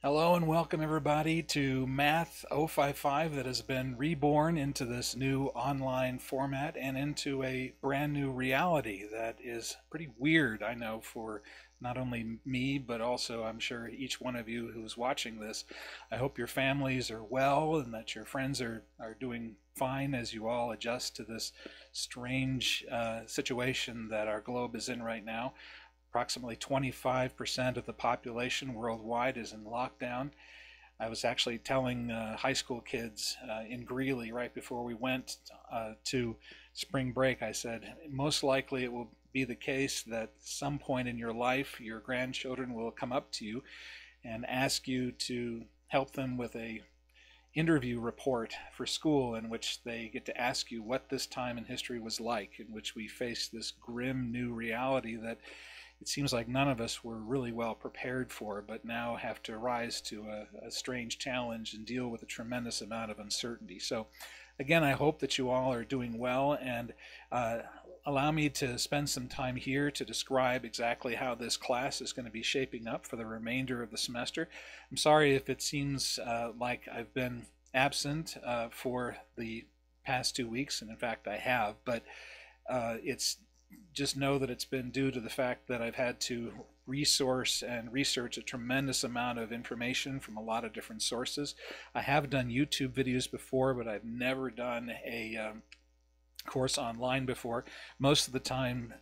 Hello and welcome everybody to MAT055 that has been reborn into this new online format and into a brand new reality that is pretty weird, I know, for not only me, but also I'm sure each one of you who's watching this. I hope your families are well and that your friends are doing fine as you all adjust to this strange situation that our globe is in right now. Approximately 25% of the population worldwide is in lockdown. I was actually telling high school kids in Greeley right before we went to spring break, I said, most likely it will be the case that some point in your life your grandchildren will come up to you and ask you to help them with a interview report for school in which they get to ask you what this time in history was like, in which we face this grim new reality that it seems like none of us were really well prepared for, but now have to rise to a strange challenge and deal with a tremendous amount of uncertainty. So again, I hope that you all are doing well, and allow me to spend some time here to describe exactly how this class is going to be shaping up for the remainder of the semester. I'm sorry if it seems like I've been absent for the past 2 weeks, and in fact I have, but it's just know that it's been due to the fact that I've had to resource and research a tremendous amount of information from a lot of different sources. I have done YouTube videos before, but I've never done a course online before. Most of the time,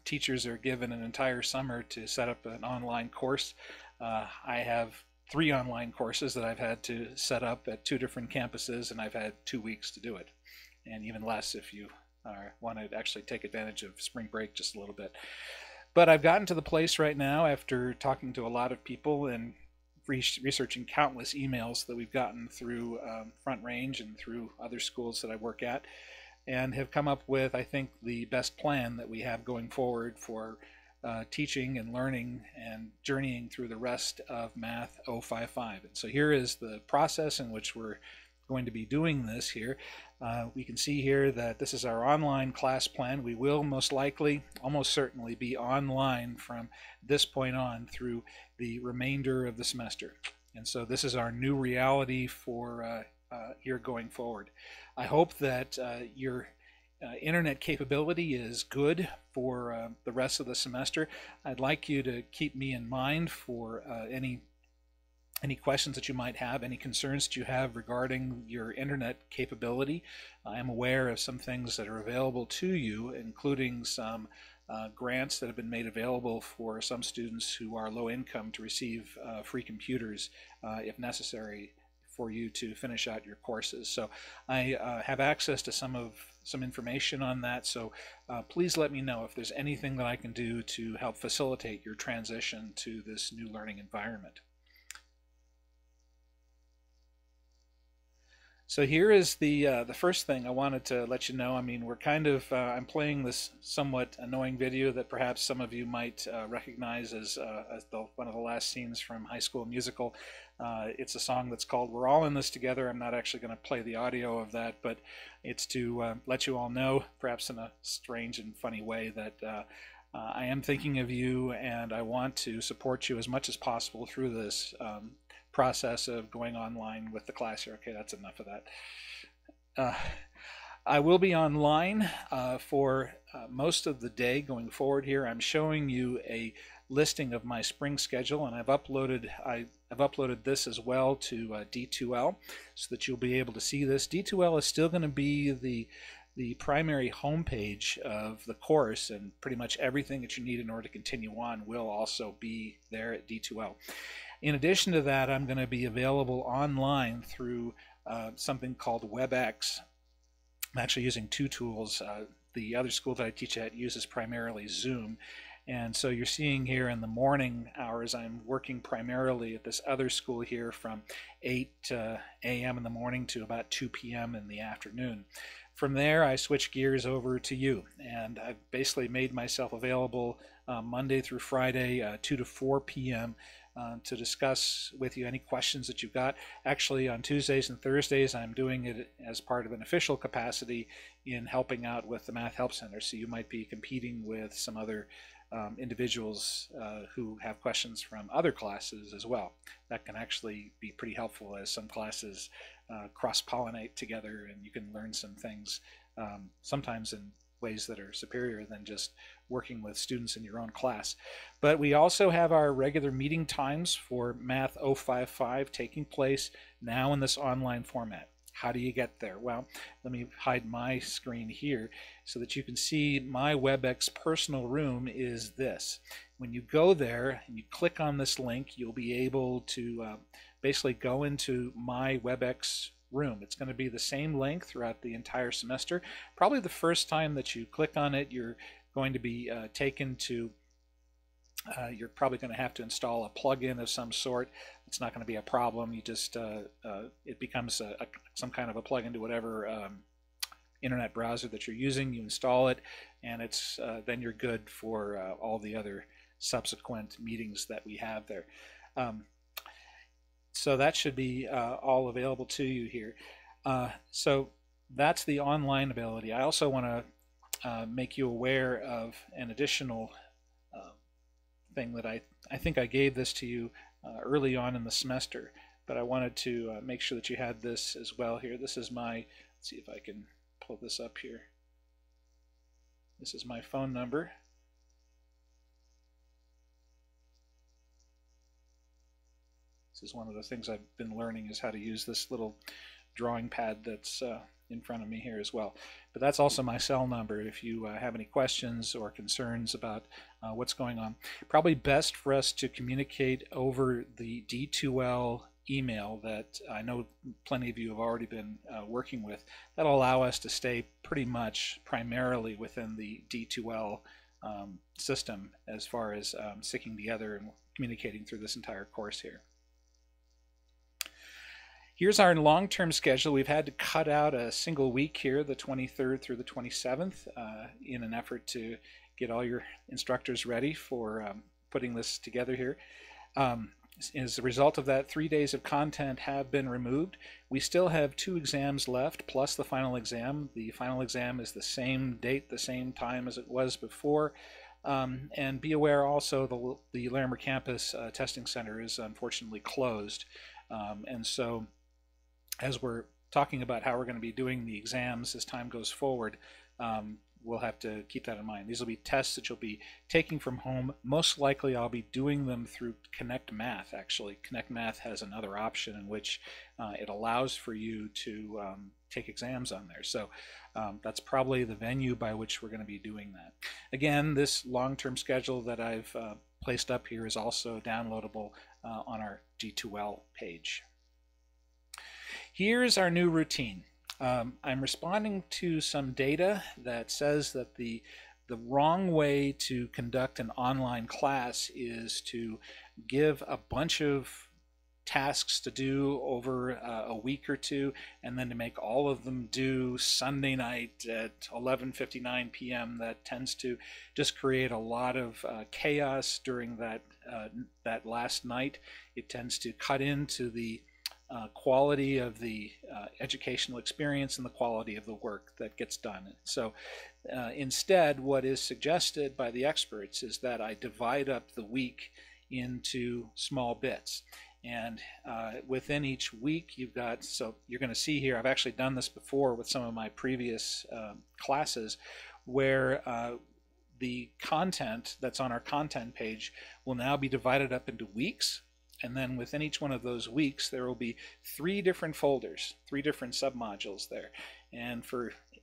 teachers are given an entire summer to set up an online course. I have 3 online courses that I've had to set up at 2 different campuses, and I've had 2 weeks to do it, and even less if you want to actually take advantage of spring break just a little bit. But I've gotten to the place right now, after talking to a lot of people and researching countless emails that we've gotten through Front Range and through other schools that I work at, and have come up with, I think, the best plan that we have going forward for teaching and learning and journeying through the rest of Math 055. And so here is the process in which we're going to be doing this here. We can see here that this is our online class plan. We will most likely, almost certainly, be online from this point on through the remainder of the semester. And so this is our new reality for here going forward. I hope that your internet capability is good for the rest of the semester. I'd like you to keep me in mind for any questions that you might have, any concerns that you have regarding your internet capability. I am aware of some things that are available to you, including some grants that have been made available for some students who are low income to receive free computers if necessary for you to finish out your courses. So I have access to some information on that, so please let me know if there's anything that I can do to help facilitate your transition to this new learning environment. So here is the first thing I wanted to let you know. I mean, we're kind of I'm playing this somewhat annoying video that perhaps some of you might recognize as one of the last scenes from High School Musical. It's a song that's called "We're All in This Together." I'm not actually going to play the audio of that, but it's to let you all know, perhaps in a strange and funny way, that I am thinking of you, and I want to support you as much as possible through this process of going online with the class here. Okay, that's enough of that. I will be online for most of the day going forward here. I'm showing you a listing of my spring schedule, and I've uploaded this as well to D2L so that you'll be able to see this. D2L is still going to be the primary homepage of the course, and pretty much everything that you need in order to continue on will also be there at D2L. In addition to that, I'm going to be available online through something called WebEx. I'm actually using 2 tools. The other school that I teach at uses primarily Zoom. And so you're seeing here in the morning hours, I'm working primarily at this other school here from 8 a.m. in the morning to about 2 p.m. in the afternoon. From there, I switch gears over to you, and I've basically made myself available Monday through Friday, 2 to 4 p.m. To discuss with you any questions that you've got. Actually, on Tuesdays and Thursdays, I'm doing it as part of an official capacity in helping out with the Math Help Center, so you might be competing with some other individuals who have questions from other classes as well. That can actually be pretty helpful, as some classes cross-pollinate together, and you can learn some things sometimes in ways that are superior than just working with students in your own class. But we also have our regular meeting times for Math 055 taking place now in this online format. How do you get there? Well, let me hide my screen here so that you can see my WebEx personal room is this. When you go there and you click on this link, you'll be able to basically go into my WebEx room. It's going to be the same link throughout the entire semester. Probably the first time that you click on it, you're going to be taken to you're probably going to have to install a plugin of some sort. It's not going to be a problem. You just it becomes some kind of a plugin to whatever internet browser that you're using. You install it, and it's then you're good for all the other subsequent meetings that we have there. So that should be all available to you here. So that's the online ability. I also want to make you aware of an additional thing that I think I gave this to you early on in the semester, but I wanted to make sure that you had this as well here. This is my, let's see if I can pull this up here. This is my phone number. This is one of the things I've been learning, is how to use this little drawing pad that's in front of me here as well. But that's also my cell number if you have any questions or concerns about what's going on. Probably best for us to communicate over the D2L email that I know plenty of you have already been working with. That'll allow us to stay pretty much primarily within the D2L system as far as sticking together and communicating through this entire course here. Here's our long-term schedule. We've had to cut out a single week here, the 23rd through the 27th, in an effort to get all your instructors ready for putting this together here. As a result of that, 3 days of content have been removed. We still have 2 exams left, plus the final exam. The final exam is the same date, the same time as it was before. And be aware also the Larimer Campus Testing Center is unfortunately closed. And so as we're talking about how we're going to be doing the exams as time goes forward, we'll have to keep that in mind. These will be tests that you'll be taking from home. Most likely I'll be doing them through Connect Math, actually. Connect Math has another option in which it allows for you to take exams on there. So that's probably the venue by which we're going to be doing that. Again, this long-term schedule that I've placed up here is also downloadable on our D2L page. Here's our new routine. I'm responding to some data that says that the wrong way to conduct an online class is to give a bunch of tasks to do over a week or two, and then to make all of them due Sunday night at 11:59 p.m. That tends to just create a lot of chaos during that last night. It tends to cut into the quality of the educational experience and the quality of the work that gets done. So instead, what is suggested by the experts is that I divide up the week into small bits. And within each week you've got, so you're going to see here, I've actually done this before with some of my previous classes, where the content that's on our content page will now be divided up into weeks. And then within each one of those weeks, there will be 3 different folders, 3 different submodules there. And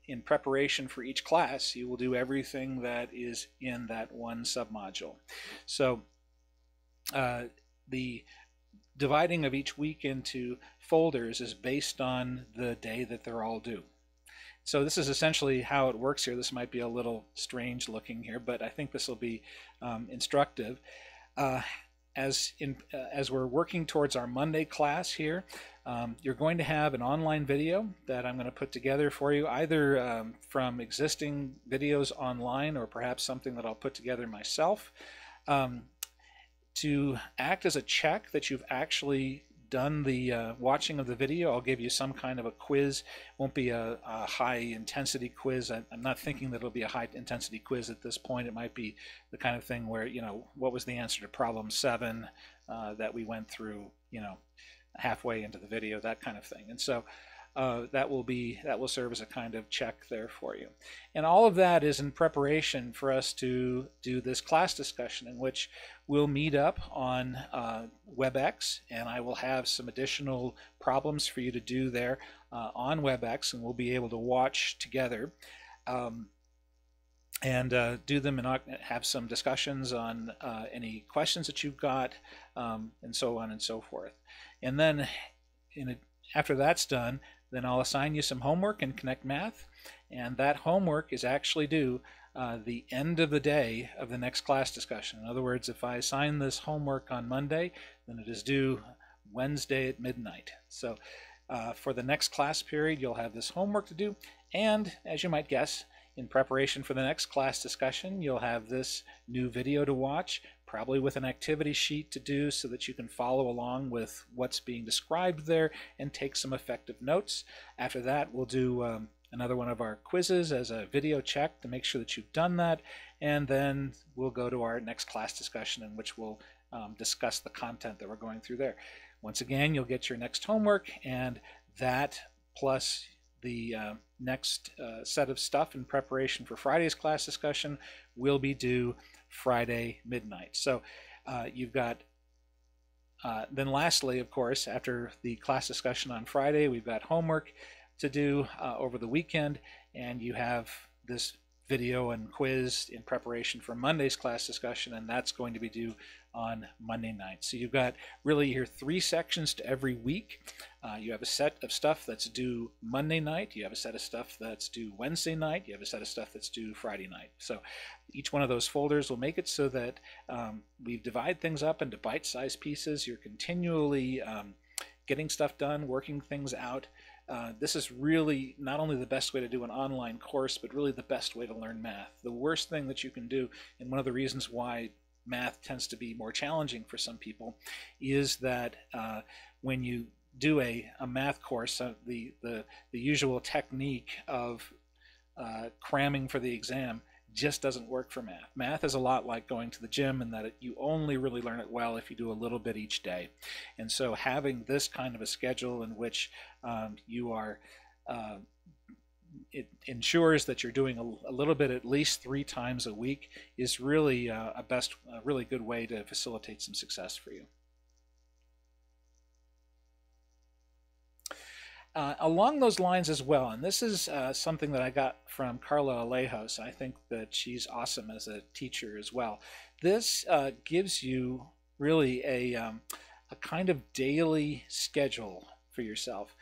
in preparation for each class, you will do everything that is in that one submodule. So the dividing of each week into folders is based on the day that they're all due. So this is essentially how it works here. This might be a little strange looking here, but I think this will be instructive. As we're working towards our Monday class here, you're going to have an online video that I'm going to put together for you, either from existing videos online or perhaps something that I'll put together myself, to act as a check that you've actually done the watching of the video, I'll give you some kind of a quiz. It won't be a high intensity quiz. I'm not thinking that it'll be a high intensity quiz at this point. It might be the kind of thing where, you know, what was the answer to problem 7 that we went through, you know, halfway into the video, that kind of thing. And so that will serve as a kind of check there for you. And all of that is in preparation for us to do this class discussion, in which we'll meet up on WebEx, and I will have some additional problems for you to do there on WebEx, and we'll be able to watch together and do them and have some discussions on any questions that you've got, and so on and so forth. And then after that's done, then I'll assign you some homework in Connect Math, and that homework is actually due the end of the day of the next class discussion. In other words, if I assign this homework on Monday, then it is due Wednesday at midnight. So for the next class period, you'll have this homework to do, and as you might guess, in preparation for the next class discussion, you'll have this new video to watch, probably with an activity sheet to do so that you can follow along with what's being described there and take some effective notes. After that, we'll do another one of our quizzes as a video check to make sure that you've done that, and then we'll go to our next class discussion, in which we'll discuss the content that we're going through there. Once again, you'll get your next homework, and that plus the next set of stuff in preparation for Friday's class discussion will be due Friday midnight. So you've got, then lastly, of course, after the class discussion on Friday, we've got homework to do over the weekend, and you have this video and quiz in preparation for Monday's class discussion, and that's going to be due on Monday night. So you've got really your 3 sections to every week. You have a set of stuff that's due Monday night, you have a set of stuff that's due Wednesday night, you have a set of stuff that's due Friday night. So each one of those folders will make it so that we divide things up into bite-sized pieces. You're continually getting stuff done, working things out. This is really not only the best way to do an online course, but really the best way to learn math. The worst thing that you can do, and one of the reasons why math tends to be more challenging for some people, is that when you do a math course, the usual technique of cramming for the exam just doesn't work for math. Math is a lot like going to the gym, in that you only really learn it well if you do a little bit each day. And so having this kind of a schedule in which you are it ensures that you're doing a little bit at least 3 times a week is really a really good way to facilitate some success for you. Along those lines as well, and this is something that I got from Carla Alejos. I think that she's awesome as a teacher as well. This gives you really a kind of daily schedule for yourself.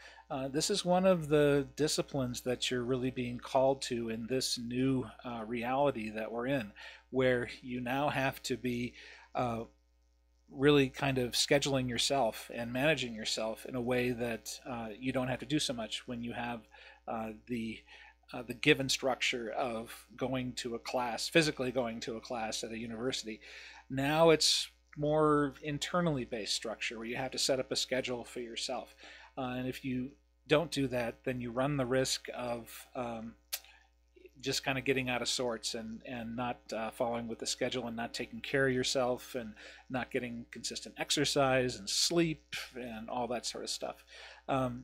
This is one of the disciplines that you're really being called to in this new reality that we're in, where you now have to be really kind of scheduling yourself and managing yourself in a way that you don't have to do so much when you have the given structure of going to a class, physically going to a class at a university. Now it's more internally based structure where you have to set up a schedule for yourself. And if you don't do that, then you run the risk of just kind of getting out of sorts and not following with the schedule and not taking care of yourself and not getting consistent exercise and sleep and all that sort of stuff.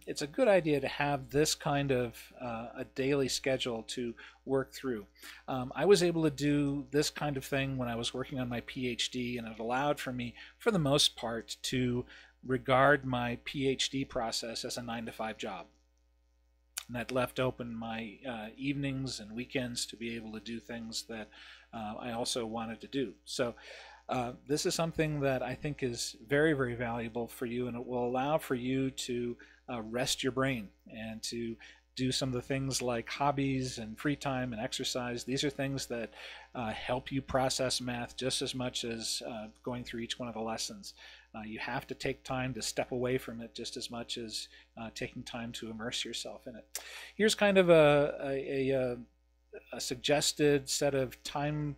It's a good idea to have this kind of a daily schedule to work through. I was able to do this kind of thing when I was working on my PhD, and it allowed for me, for the most part, to regard my PhD process as a 9-to-5 job. And that left open my evenings and weekends to be able to do things that I also wanted to do. So this is something that I think is very, very valuable for you, and it will allow for you to rest your brain and to do some of the things like hobbies and free time and exercise. These are things that help you process math just as much as going through each one of the lessons. You have to take time to step away from it just as much as taking time to immerse yourself in it. Here's kind of a suggested set of time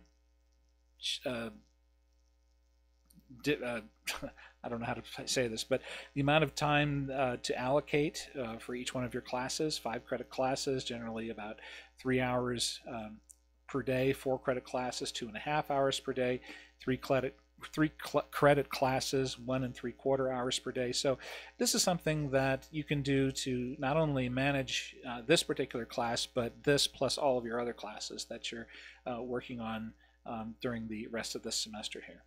I don't know how to say this, but the amount of time to allocate for each one of your classes, 5-credit classes, generally about 3 hours per day, 4-credit classes, 2.5 hours per day, 3-credit classes, 1 3/4 hours per day. So this is something that you can do to not only manage this particular class, but this plus all of your other classes that you're working on during the rest of this semester here.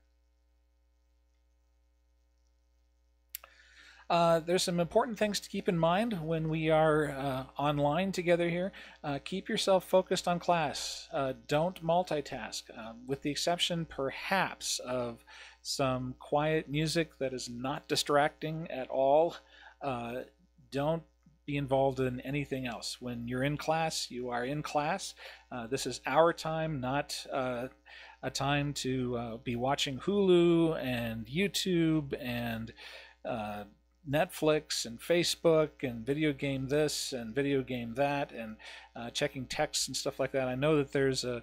There's some important things to keep in mind when we are online together here. Keep yourself focused on class. Don't multitask, with the exception perhaps of some quiet music that is not distracting at all. Don't be involved in anything else. When you're in class, you are in class. This is our time, not a time to be watching Hulu and YouTube and Netflix and Facebook and video game this and video game that and checking texts and stuff like that. I know that there's a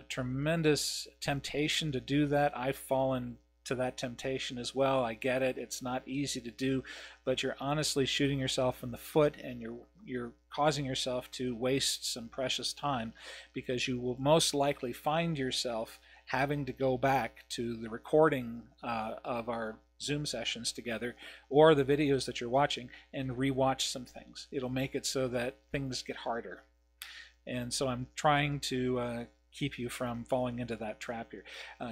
tremendous temptation to do that. I've fallen to that temptation as well. I get it. It's not easy to do, but you're honestly shooting yourself in the foot, and you're causing yourself to waste some precious time, because you will most likely find yourself having to go back to the recording of our Zoom sessions together or the videos that you're watching and rewatch some things. It'll make it so that things get harder. And so I'm trying to keep you from falling into that trap here.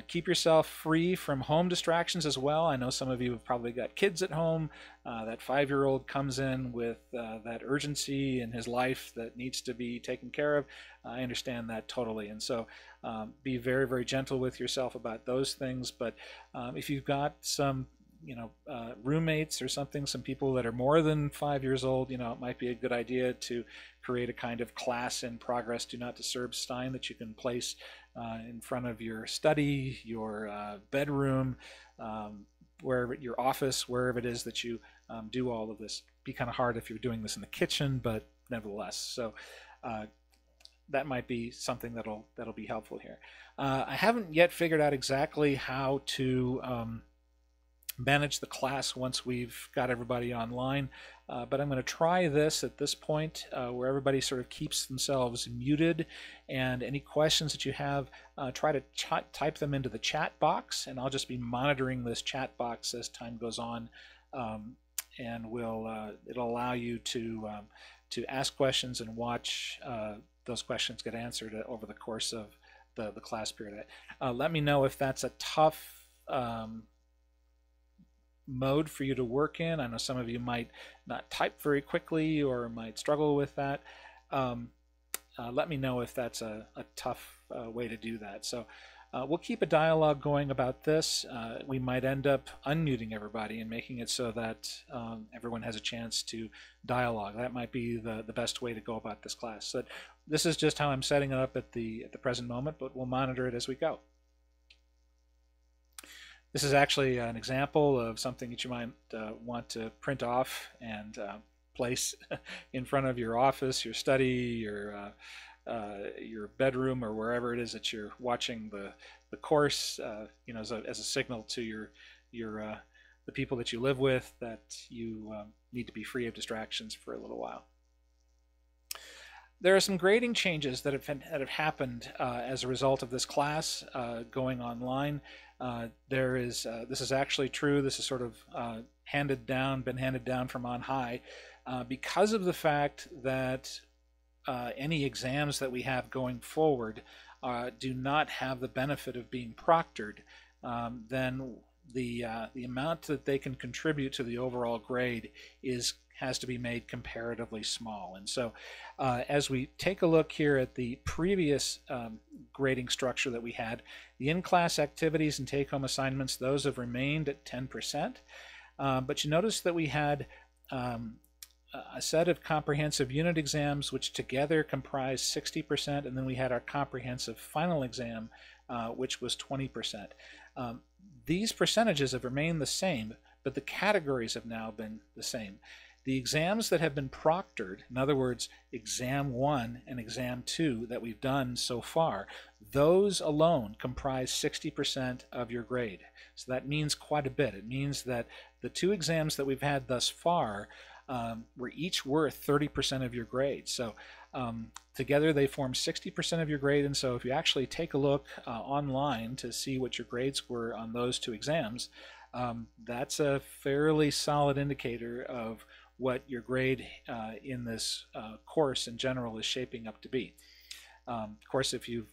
Keep yourself free from home distractions as well. I know some of you have probably got kids at home. That 5-year-old comes in with that urgency in his life that needs to be taken care of. I understand that totally. And so be very, very gentle with yourself about those things. But if you've got some roommates or something, some people that are more than 5 years old, it might be a good idea to create a kind of class in progress, do not disturb sign that you can place in front of your study, your bedroom, wherever, your office, wherever it is that you do all of this. Be kind of hard if you're doing this in the kitchen, but nevertheless. So that might be something that'll be helpful here. I haven't yet figured out exactly how to manage the class once we've got everybody online, but I'm going to try this at this point where everybody sort of keeps themselves muted, and any questions that you have, try to type them into the chat box, and I'll just be monitoring this chat box as time goes on, and it'll allow you to ask questions and watch those questions get answered over the course of the class period. Let me know if that's a tough mode for you to work in. I know some of you might not type very quickly or might struggle with that. Let me know if that's a tough way to do that. So we'll keep a dialogue going about this. We might end up unmuting everybody and making it so that everyone has a chance to dialogue. That might be the best way to go about this class. So this is just how I'm setting it up at the present moment, but we'll monitor it as we go. This is actually an example of something that you might want to print off and place in front of your office, your study, your bedroom, or wherever it is that you're watching the course. As a signal to the people that you live with that you need to be free of distractions for a little while. There are some grading changes that have happened as a result of this class going online. This is actually true. This is sort of been handed down from on high, because of the fact that any exams that we have going forward do not have the benefit of being proctored. Then the amount that they can contribute to the overall grade has to be made comparatively small. And so as we take a look here at the previous grading structure that we had, the in-class activities and take-home assignments, those have remained at 10%. But you notice that we had a set of comprehensive unit exams which together comprise 60%, and then we had our comprehensive final exam which was 20%. These percentages have remained the same, but the categories have now been the same. The exams that have been proctored, in other words, exam 1 and exam 2 that we've done so far, those alone comprise 60% of your grade. So that means quite a bit. It means that the 2 exams that we've had thus far were each worth 30% of your grade. So together they form 60% of your grade, and so if you actually take a look online to see what your grades were on those 2 exams, that's a fairly solid indicator of what your grade in this course in general is shaping up to be. Of course, if you've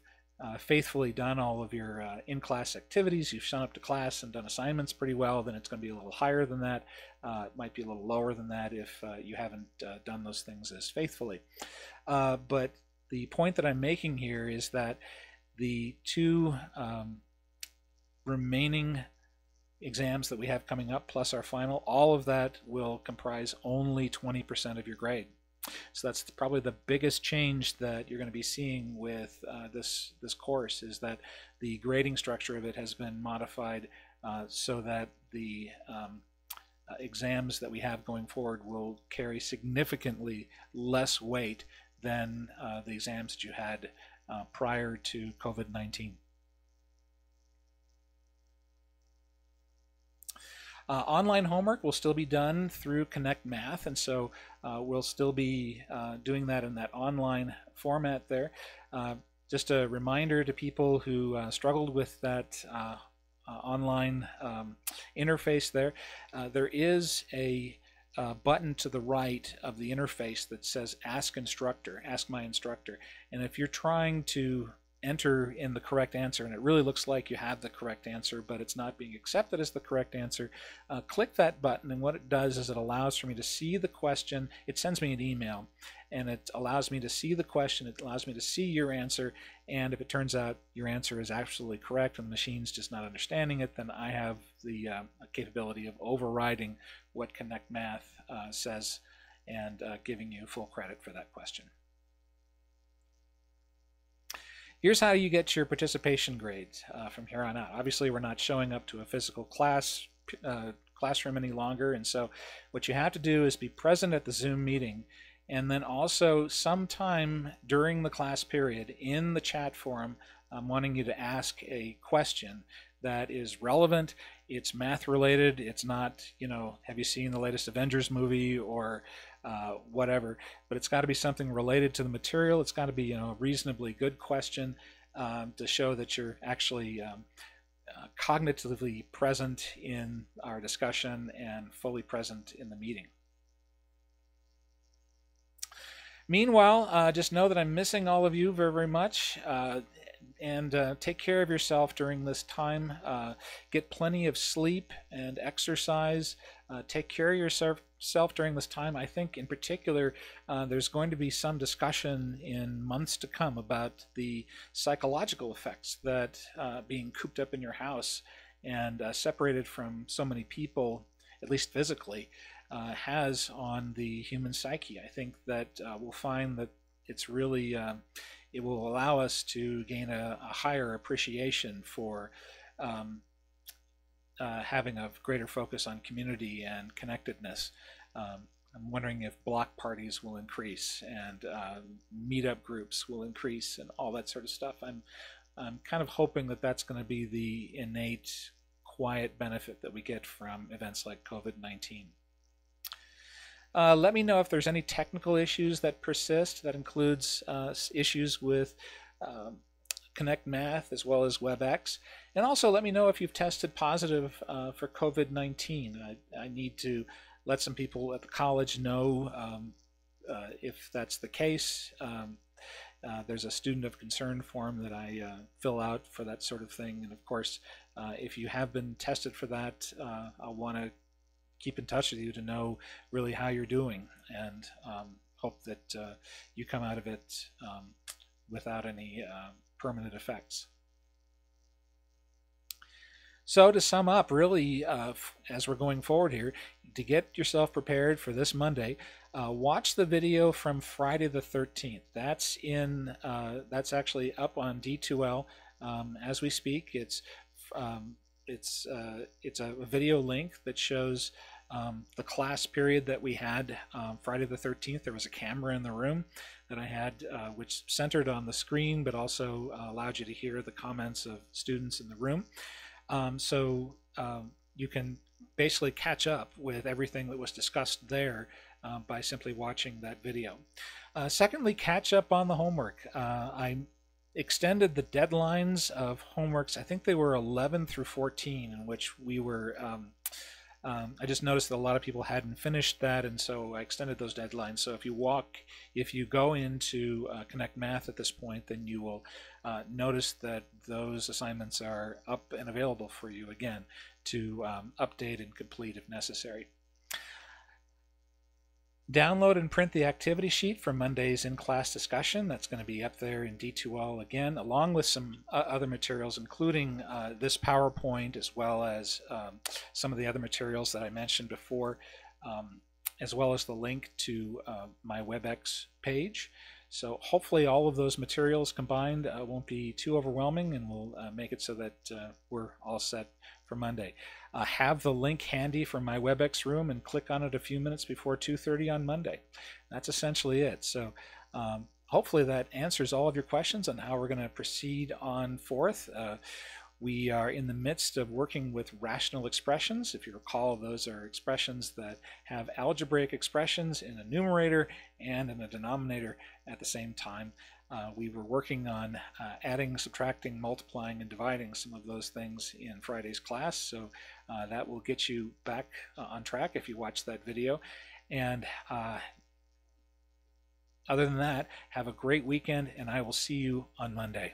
faithfully done all of your in-class activities, you've shown up to class and done assignments pretty well, then it's going to be a little higher than that. It might be a little lower than that if you haven't done those things as faithfully. But the point that I'm making here is that the 2 remaining exams that we have coming up, plus our final, all of that will comprise only 20% of your grade. So that's probably the biggest change that you're going to be seeing with this course, is that the grading structure of it has been modified so that the exams that we have going forward will carry significantly less weight than the exams that you had prior to COVID-19. Online homework will still be done through Connect Math, and so we'll still be doing that in that online format there. Just a reminder to people who struggled with that online interface there, there is a button to the right of the interface that says Ask Instructor, Ask My Instructor, and if you're trying to enter in the correct answer and it really looks like you have the correct answer but it's not being accepted as the correct answer, click that button, and what it does is it allows for me to see the question. It sends me an email and it allows me to see the question, it allows me to see your answer, and if it turns out your answer is absolutely correct and the machine's just not understanding it, then I have the capability of overriding what Connect Math says and giving you full credit for that question. Here's how you get your participation grades from here on out. Obviously, we're not showing up to a physical classroom any longer, and so what you have to do is be present at the Zoom meeting, and then also sometime during the class period in the chat forum, I'm wanting you to ask a question that is relevant. It's math related. It's not, you know, have you seen the latest Avengers movie or whatever, but it's got to be something related to the material. It's got to be, you know, a reasonably good question to show that you're actually cognitively present in our discussion and fully present in the meeting. Meanwhile, just know that I'm missing all of you very, very much. And take care of yourself during this time. Get plenty of sleep and exercise. Take care of yourself during this time. I think in particular there's going to be some discussion in months to come about the psychological effects that being cooped up in your house and separated from so many people, at least physically, has on the human psyche. I think that we'll find that it's really it will allow us to gain a higher appreciation for having a greater focus on community and connectedness. I'm wondering if block parties will increase and meetup groups will increase and all that sort of stuff. I'm kind of hoping that that's going to be the innate quiet benefit that we get from events like COVID-19. Let me know if there's any technical issues that persist. That includes issues with Connect Math as well as WebEx. And also let me know if you've tested positive for COVID-19. I need to let some people at the college know if that's the case. There's a student of concern form that I fill out for that sort of thing. And of course, if you have been tested for that, I'll want to keep in touch with you to know really how you're doing, and hope that you come out of it without any permanent effects. So to sum up, really, as we're going forward here, to get yourself prepared for this Monday, watch the video from Friday the 13th. That's actually up on D2L as we speak. It's a video link that shows the class period that we had Friday the 13th, there was a camera in the room that I had, which centered on the screen, but also allowed you to hear the comments of students in the room. So you can basically catch up with everything that was discussed there by simply watching that video. Secondly, catch up on the homework. I extended the deadlines of homeworks. I think they were 11 through 14, in which we were I just noticed that a lot of people hadn't finished that, and so I extended those deadlines. So if you go into Connect Math at this point, then you will notice that those assignments are up and available for you again to update and complete if necessary. Download and print the activity sheet for Monday's in-class discussion. That's going to be up there in D2L again, along with some other materials, including this PowerPoint, as well as some of the other materials that I mentioned before, as well as the link to my WebEx page. So hopefully all of those materials combined won't be too overwhelming, and will make it so that we're all set for Monday. Have the link handy for my WebEx room and click on it a few minutes before 2:30 on Monday. That's essentially it. So hopefully that answers all of your questions on how we're going to proceed on forth. We are in the midst of working with rational expressions. If you recall, those are expressions that have algebraic expressions in a numerator and in a denominator at the same time. We were working on adding, subtracting, multiplying, and dividing some of those things in Friday's class, so that will get you back on track if you watch that video. And other than that, have a great weekend, and I will see you on Monday.